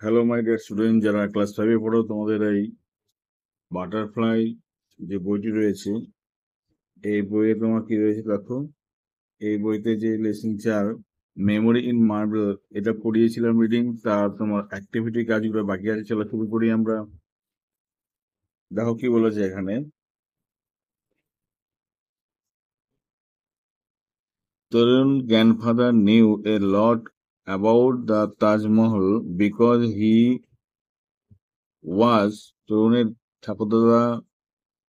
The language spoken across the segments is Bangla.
হ্যালো মাই ডিয়ার স্টুডেন্ট, যারা ক্লাস 5-এ পড়ো, তোমাদের এই বাটারফ্লাই যে বইটি রয়েছে, এই বইয়ে তোমার কি রয়েছে দেখো। এই বইতে যে লেসন 4 মেমোরি ইন মার্বেল, এটা পড়িয়েছিলাম রিডিং। তার তোমার অ্যাক্টিভিটি কাজগুলো বাকি আছে, চলো শুরু করি আমরা। দেখো কি বলেছে এখানে। তরুণ grandfather knew a lot about the Taj Mahal because he was তরুণের ঠাকুরদাদা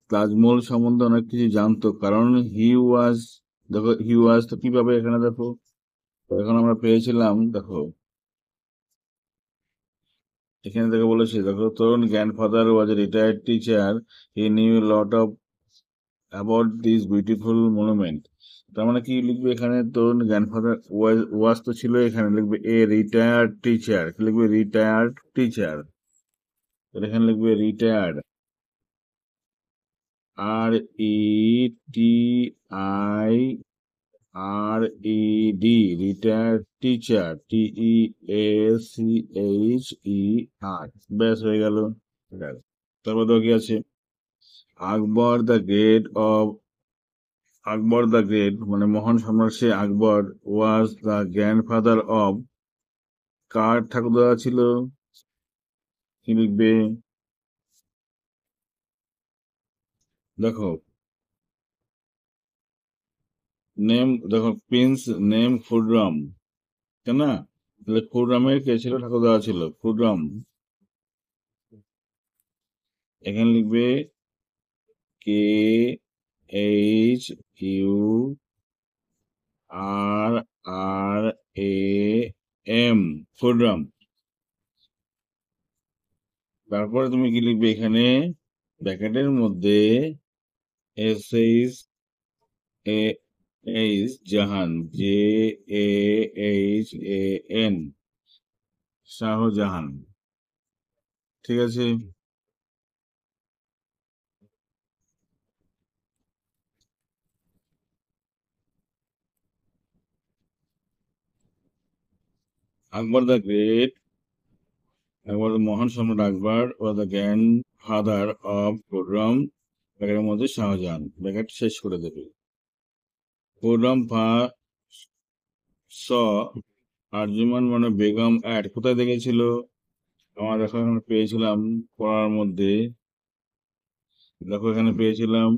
তাজমহল সম্বন্ধে অনেক কিছু জানতো, কারণ হি ওয়াজ। দেখো হি ওয়াজ তো কিভাবে এখানে দেখো, তো এখন আমরা পেয়েছিলাম দেখো, এখানে দেখো বলেছে দেখো, Tarun grandfather was a retired teacher, he knew lot of about this beautiful monument. তার মানে কি লিখবে এখানে, তরুণ গ্র্যান্ডফাদার ওয়াজ, ওয়াজ তো ছিল, এখানে লিখবে এ রিটায়ার্ড টিচার, লিখবে রিটায়ার্ড টিচার, এখানে লিখবে retired, R E T I R E D, retired teacher, TEACHER, ব্যাস হয়ে গেল। তারপর তো কি আছে, Akbar the great of, Akbar the great মানে মহান সম্রাট সে Akbar, was the grandfather of, কার ঠাকুরদাদা ছিল, কি লিখবে দেখো, নেম দেখো, প্রিন্স নেম খুররাম, তাই না? তাহলে খুররামের কে ছিল ঠাকুরদাদা ছিল, খুররাম, এখানে লিখবে KHURRAM, খুররাম। তারপরে তুমি কি লিখবে এখানে, ব্র্যাকেটের মধ্যে SH জাহান, JAHAN, শাহজাহান, ঠিক আছে। আকবর দ্য গ্রেট, আকবর মহান সম্রাট আকবর ও the grand father of Khurram, ব্র্যাকেটের মধ্যে শাহজাহান, ব্র্যাকেট শেষ করে দেবে। খুররাম স আরজুমান মানে বেগম অ্যাট, কোথায় দেখেছিল, আমার দেখো এখানে পেয়েছিলাম পড়ার মধ্যে, দেখো এখানে পেয়েছিলাম,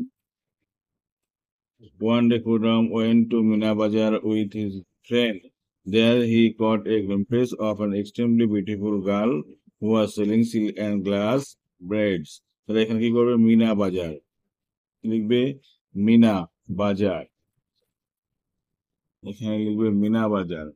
one day Khurram went to Mina Bazar with his friend. There he caught a glimpse of an extremely beautiful girl who was selling silk and glass braids. তাহলে এখানে কি করবে, মিনা বাজার লিখবে, মিনা বাজার, এখানে লিখবে মিনা বাজার,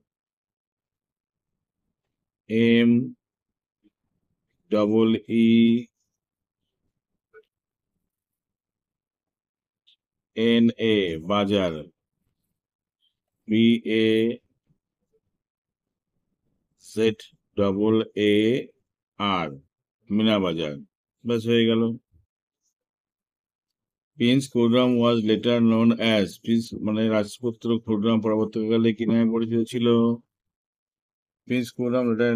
MEENA বাজার, BAZAAR, মিনা বাজার, ব্যাস হয়ে গেল। প্রিন্স খুররাম ওয়াজ লেটার নোন অ্যাজ, প্রিন্স মানে রাজপুত্র খুররাম পরবর্তীকালে কি নামে পরিচিত ছিল, Prince Khurram letter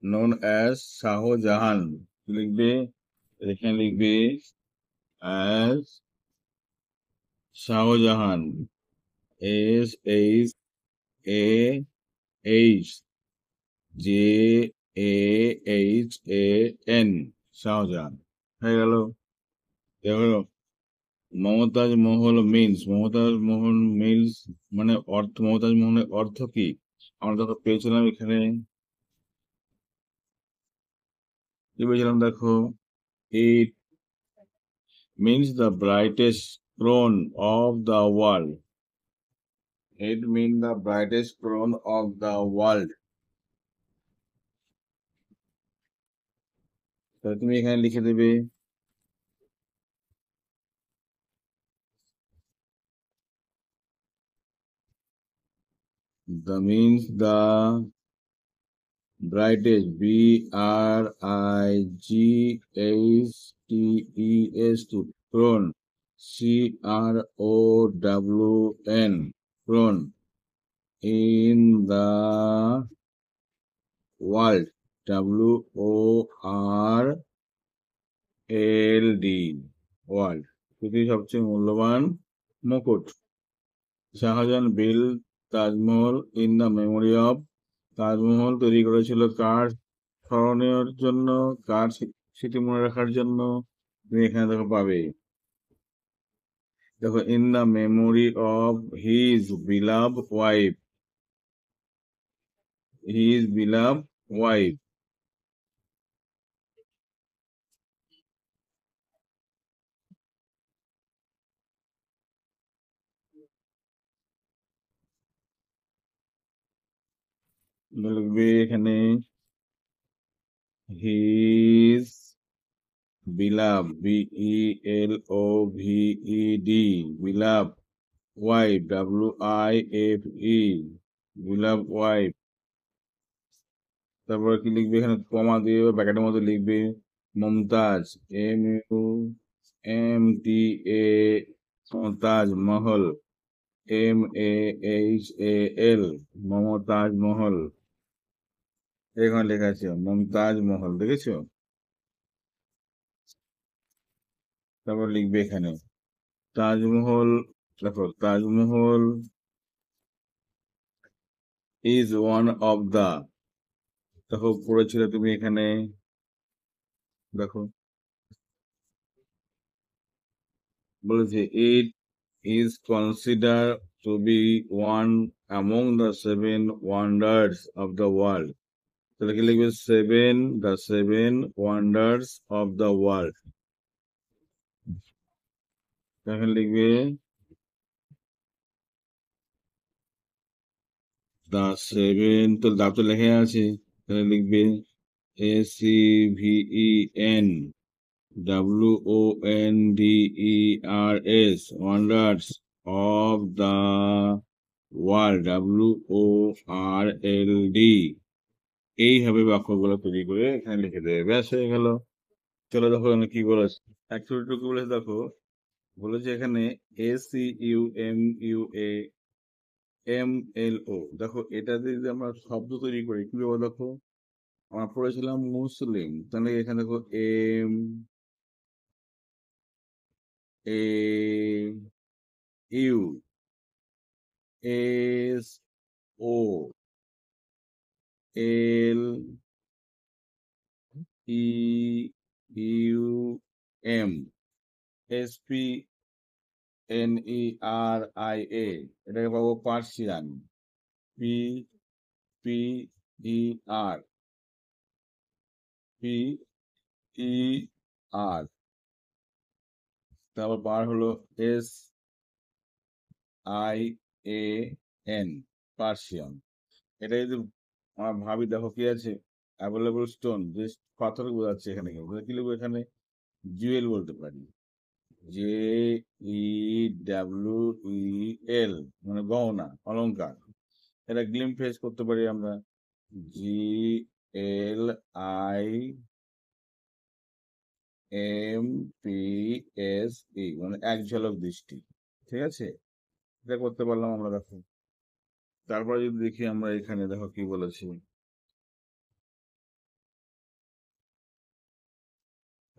known as Shahjahan, লিখবে এখানে লিখবে অ্যাজ শাহজাহান, SHAHJAHAN, শাহজাহান, হয়ে গেল। দেখো, মমতাজ মহল মিন্স, মমতাজ মোহন মিন্স মানে অর্থ, মমতাজ মোহনের অর্থ কি, আমরা দেখো পেয়েছিলাম এখানে, কি পেয়েছিলাম দেখো, it means the brightest crown of the world, it mean the brightest crown of the world. তাহলে তুমি এখানে লিখে দেবে, the means the brightest, BRIGHTEST, crown, CROWN, crown, in the world, WORLD, world, পৃথিবীর সবচেয়ে মূল্যবান মুকুট। Shahjahan built Taj Mahal in the memory of, Taj Mahal তৈরি করেছিল কার স্মরণের জন্য, কার স্মৃতি মনে রাখার জন্য? তুমি এখানে দেখো পাবে, দেখো, in the memory of his বিলাভ wife, his বিলাভ wife. লিখবে এখানে his বিলাভ, BELOVED, বিলাভ wife, WIFE, বিলাভ wife. তারপরে কি লিখবে এখানে, কমা দিয়ে ব্র্যাকেটের মধ্যে লিখবে মমতাজ, MUMTA, মমতাজ মহল, MAHAL, মমতাজ মহল। এখানে লেখা আছে মমতাজ মহল, দেখেছো? তারপর লিখবে এখানে তাজমহল, দেখো Taj Mahal is one of the, দেখো পড়েছিল তুমি এখানে, দেখো বলেছে it is consider to be one among the 7 wonders of the world. তাহলে কি লিখবে, the seven wonders of the world. এখানে লিখবে দ্য সেভেন, তো দা তো লেখা আছে, তাহলে লিখবে ACVEN WONDERS, wonders of the world, WORLD। এইভাবে বাক্যগুলো তৈরি করে এখানে লিখে দেবে, ব্যাস হয়ে গেল। চলো দেখো এখানে কি বলেছে, অ্যাকচুয়ালি কি বলেছে দেখো, বলেছে এখানে ACUMUAMLO, দেখো এটা দিয়ে যদি আমরা শব্দ তৈরি করি কি বলবো, দেখো আমরা পড়েছিলাম মুসলিম, তাহলে এখানে দেখো SPNERIA, এটাকে পাবো পার্সিয়ান, PPER, তারপর বার হলো SIAN, পার্সিয়ান। এটা যদি আমরা ভাবি, দেখো কি আছে, অ্যাভেলেবল স্টোন, যে পাথর বোঝাচ্ছে এখানে, কি লিখবো এখানে, জুয়েল বলতে পারি, JEWEL, মানে গহনা, অলংকার। এটা গ্লিম ফেস করতে পারি আমরা, GLIMPSE, মানে এক ঝলক দৃষ্টি। ঠিক আছে, এটা করতে পারলাম আমরা, দেখো। তারপরে যদি দেখি আমরা এখানে, দেখো কি বলেছি,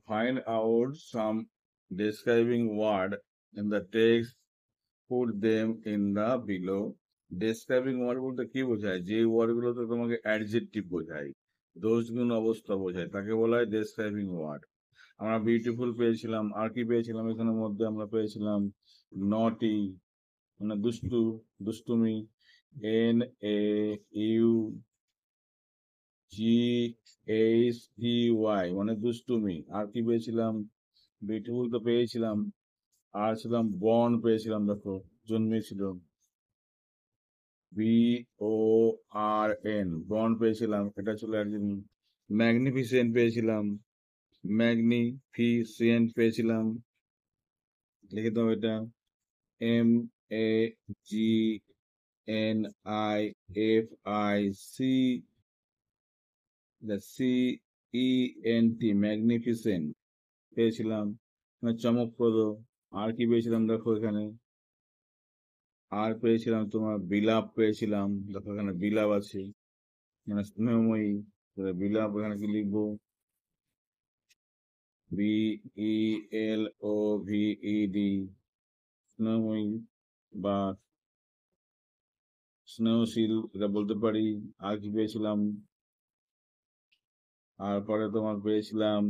find out some describing word in the text, put them in the below. Describing word বলতে কি বোঝায়, যে ওয়ার্ডগুলোতে তোমাকে অ্যাডজেক্টিভ বোঝায়, দোষ গুণ অবস্থা বোঝায়, তাকে বলা হয় ডেসক্রাইবিং ওয়ার্ড। আমরা বিউটিফুল পেয়েছিলাম, আর কি পেয়েছিলাম এখানের মধ্যে, আমরা পেয়েছিলাম নটি, মানে দুষ্টু, দুষ্টুমি, NAUGHTY, মানে দুষ্টুমি। আর কি পেয়েছিলাম, বিউটিফুল তো পেয়েছিলাম, আর ছিলাম বর্ন পেয়েছিলাম, দেখো জন্মেছিল, BORN, বর্ন পেয়েছিলাম, এটা ছিল একজন। ম্যাগনিফিসেন্ট পেয়েছিলাম, ম্যাগনিফিসেন্ট পেয়েছিলাম, লিখে দাও এটা, MAGNIFICENT, ম্যাগনিফিসেন্ট পেয়েছিলাম, মানে চমকপ্রদ। আর কি পেয়েছিলাম, দেখো এখানে, আর পেয়েছিলাম তোমার বিলাপ পেয়েছিলাম, দেখো এখানে বিলাপ আছে, মানে স্নেহময়ী। বিলাপ এখানে কি লিখবো? BELOVED, স্নোই বা স্নেহশীল এটা বলতে পারি। আর কি পেয়েছিলাম? আর পরে তোমার পেয়েছিলাম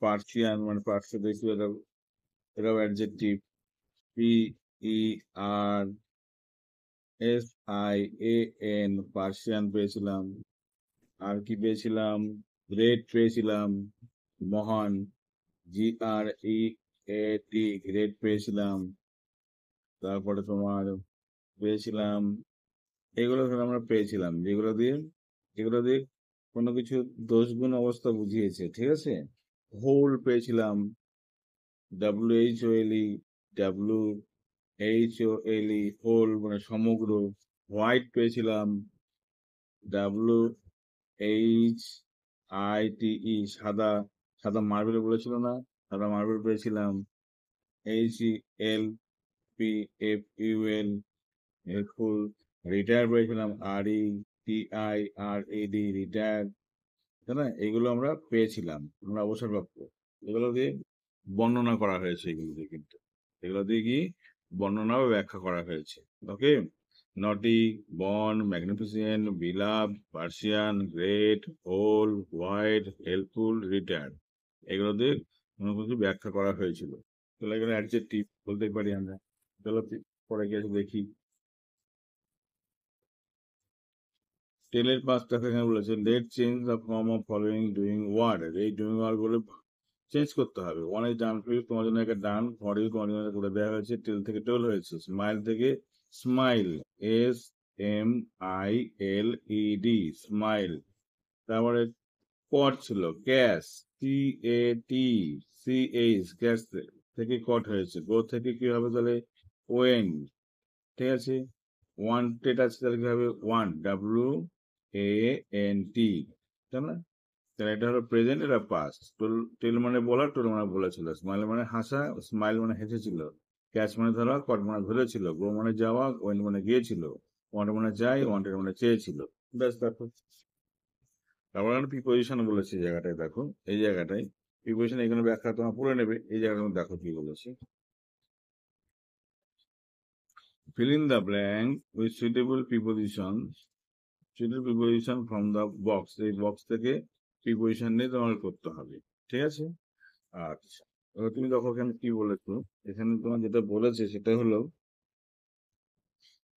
পার্সিয়ান, মানে পার্সে দেখি এটাও অ্যাডজেক্টিভ। PERSIAN, পার্সিয়ান পেয়েছিলাম। আর কি পেয়েছিলাম? গ্রেট পেয়েছিলাম, মহান। GREAT, গ্রেট পেয়েছিলাম। তারপরে তোমার পেয়েছিলাম, এগুলো ধরো আমরা পেয়েছিলাম যেগুলো দিয়ে কোনো কিছু দোষ গুণ অবস্থা বুঝিয়েছে, ঠিক আছে। হোল পেয়েছিলাম, WHOLE, হোল মানে সমগ্র। হোয়াইট পেয়েছিলাম, WHITE, সাদা। সাদা মার্বেল বলেছিল না, সাদা মার্বেল পেয়েছিলাম। HELPFUL, helpful. রিটায়ার পেয়েছিলাম, RETIRED, রিটায়ার, তাই না? এগুলো আমরা পেয়েছিলাম, আমরা অবসরপ্রাপ্ত। এগুলো দিয়ে বর্ণনা করা হয়েছে, এগুলো দিয়ে কিন্তু এগুলো দিয়ে কি বর্ণনা বা ব্যাখ্যা করা হয়েছে। ওকে, নটি, বন, magnificent, believe, Persian, great, whole, white, helpful, retire, এগুলো দিয়ে কোনো কিছু ব্যাখ্যা করা হয়েছিল। তাহলে এগুলো অ্যাডজেক্টিভ বলতেই পারি আমরা। চলো পরে গিয়ে দেখি। টেলের পাঁচটা এখানে বলেছে, let change the form of following doing word. এই ডুইং ওয়ার্ড গুলো চেঞ্জ করতে হবে। One is done for you, তোমার জন্য একটা ডান। ফর ইউ তোমার জন্য করে দেওয়া হয়েছে। টেল থেকে টোল হয়েছে। স্মাইল থেকে স্মাইল, SMILED, স্মাইল। তারপরে কট ছিল, ক্যাশ, CATCH, ক্যাশ থেকে কট হয়েছে। গো থেকে কি হবে তাহলে? ওয়েন, ঠিক আছে। ওয়ান্টেড আছে তাহলে কি হবে? ওয়ান, WANT, তাই না? তাহলে এটা হলো প্রেজেন্ট, এটা পাস্ট। টেল মানে বলা, টোল মানে বলেছিল। স্মাইল মানে হাসা, স্মাইল মানে হেসেছিল। ক্যাচ মানে ধরা, কট মানে ধরেছিল। গো মানে যাওয়া, ওয়েন মানে গিয়েছিল। ওয়ান্ট মানে চাই, ওয়ান্টেড মানে চেয়েছিল। ব্যাস, দেখো। তারপর প্রিপোজিশন বলেছে এই জায়গাটায়, দেখো এই জায়গাটায় প্রিপোজিশন, এখানে ব্যাখ্যা তোমার পড়ে নেবে। এই জায়গাটা দেখো কি বলেছে। fill in the blank with suitable prepositions, suitable preposition from the box, এই বক্স থেকে প্রিপোজিশন নিয়ে তোমার করতে হবে, ঠিক আছে। আচ্ছা, এবার তুমি দেখো এখানে কি বলেছো। এখানে তোমার যেটা বলেছে সেটা হলো,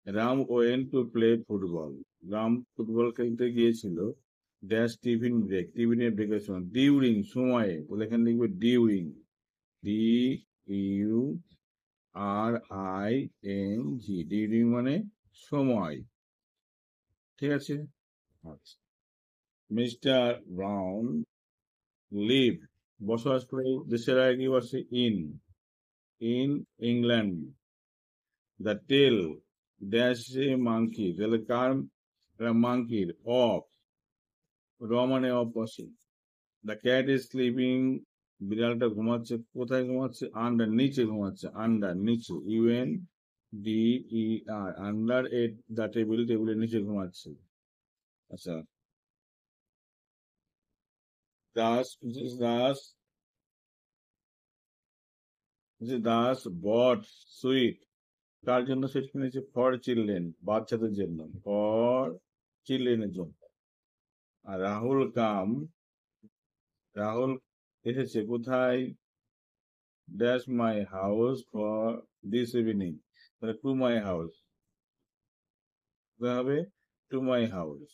Ram went to play football. Ram football খেলতে গিয়েছিল, ড্যাশ টিফিন ব্রেক, টিফিনের ব্রেকের সময়, ডিউরিং সময়ে, বলে এখানে লিখবে ডিউরিং, DURING, ডিউরিং মানে সময়, ঠিক আছে। আচ্ছা, মিস্টার ব্রাউন লিভ, বসবাস করে দেশের আগে কি বসে? In England. The tail dash a monkey, তাহলে কার? মাংকির। অফ, মানে অফ বসে। দ্য ক্যাট ইজ স্লিপিং, বিড়ালটা ঘুমাচ্ছে। কোথায় ঘুমাচ্ছে? আন্ডার, নিচে ঘুমাচ্ছে। আন্ডার, নিচে, UNDER, under A the table, টেবিলের নিচে ঘুমাচ্ছে। আচ্ছা, দাস দাস দাস বট সুইট, কার জন্য সুইট কিনেছে? ফর চিলড্রেন, বাচ্চাদের জন্য। ফর চিলড্রেনের জন্য। আর রাহুল এসেছে কোথায়? Dash my house for this evening, তাহলে টু মাই হাউস হবে, to my house,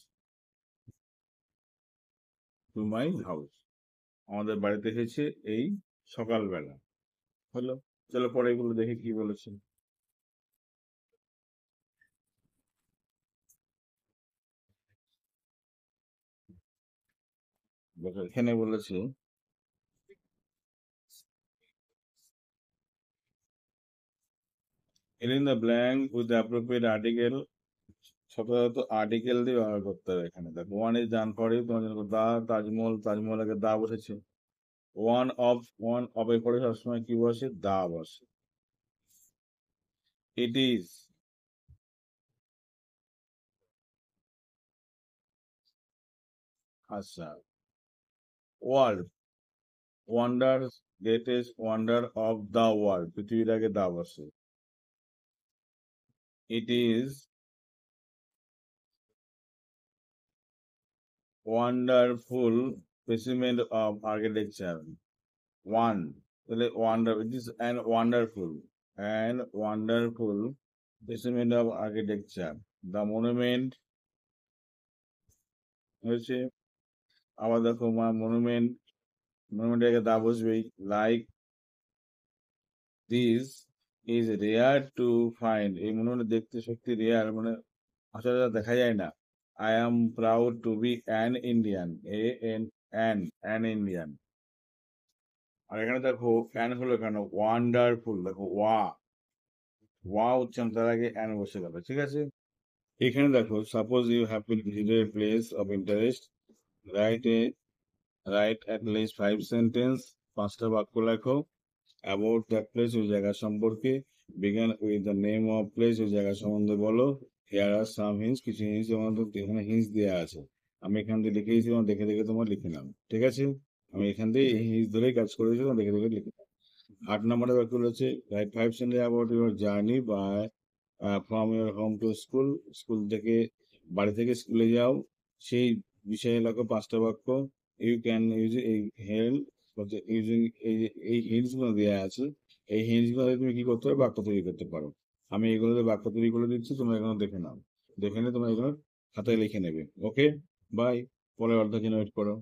to my house, আমাদের বাড়িতে এসেছে এই সকালবেলা। হলো, চলো পরে এগুলো দেখে কি বলেছে। দেখো এখানে বলেছে, fill in the blank with the appropriate article, শতত আর্টিকেল দিয়ে ব্যবহার করতে হবে। এখানে দেখো, one is done for you, তোমার জন্য দা, তাজমহল, তাজমহল আগে দা বসেছে। ওয়ান অফ এর পরে সবসময় কি বসে? দা বসে। ইট ইজ, আচ্ছা, world, wonder, greatest wonder of the world, পৃথিবীর আগে দা বসে। It is wonderful specimen of architecture. One, তাহলে wonder, it is an wonderful specimen of architecture. The monument হয়েছে, আবার দেখো মনুমেন্টের আগে দা বসবেই। Like this is rare to find, এই মনুমেন্ট দেখতে সত্যি রেয়ার, মানে সচরাচর দেখা যায় না। I am proud to be an Indian, an Indian. আর এখানে দেখো অ্যান হলো কেন, ওয়ান্ডারফুল, দেখো ওয়া উচ্চারণ তার আগে অ্যান বসে গেল, ঠিক আছে। এখানে দেখো, suppose you have been visited a place of interest, write write at least 5 sentence, 5টা বাক্য লেখো। অ্যাবাউট দ্যাট প্লেস, ওই জায়গা সম্পর্কে। Begin with the name of place, ওই জায়গা সম্বন্ধে বলো। হেয়ার আর সাম হিন্টস, কিছু হিন্টস তোমাদের এখানে হিন্টস দেওয়া আছে। আমি এখান থেকে লিখে দিয়েছি, তোমার দেখে দেখে তোমার লিখে নাও, ঠিক আছে। আমি এখান থেকে এই হিন্টস ধরেই কাজ করেছি, তোমার দেখে দেখে লিখে নাও। 8 নম্বরে বাক্য রয়েছে, write 5 sentence about your journey by from your home to school, school থেকে, বাড়ি থেকে স্কুলে যাও, সেই বিষয়ে লেখো 5টা বাক্য। ইউ ক্যান ইউজ এই হেল্প ইউজিং, এই হিন্টস গুলো দেওয়া আছে, এই হিন্টস গুলো তুমি কি করতে পারো, বাক্য তৈরি করতে পারো। আমি এগুলোতে বাক্য তৈরি করে দিচ্ছি, তোমরা এগুলো দেখে নাও, দেখে নিয়ে তোমরা এগুলো খাতায় লিখে নেবে। ওকে, বাই, পরের অর্ধের জন্য ওয়েট করো।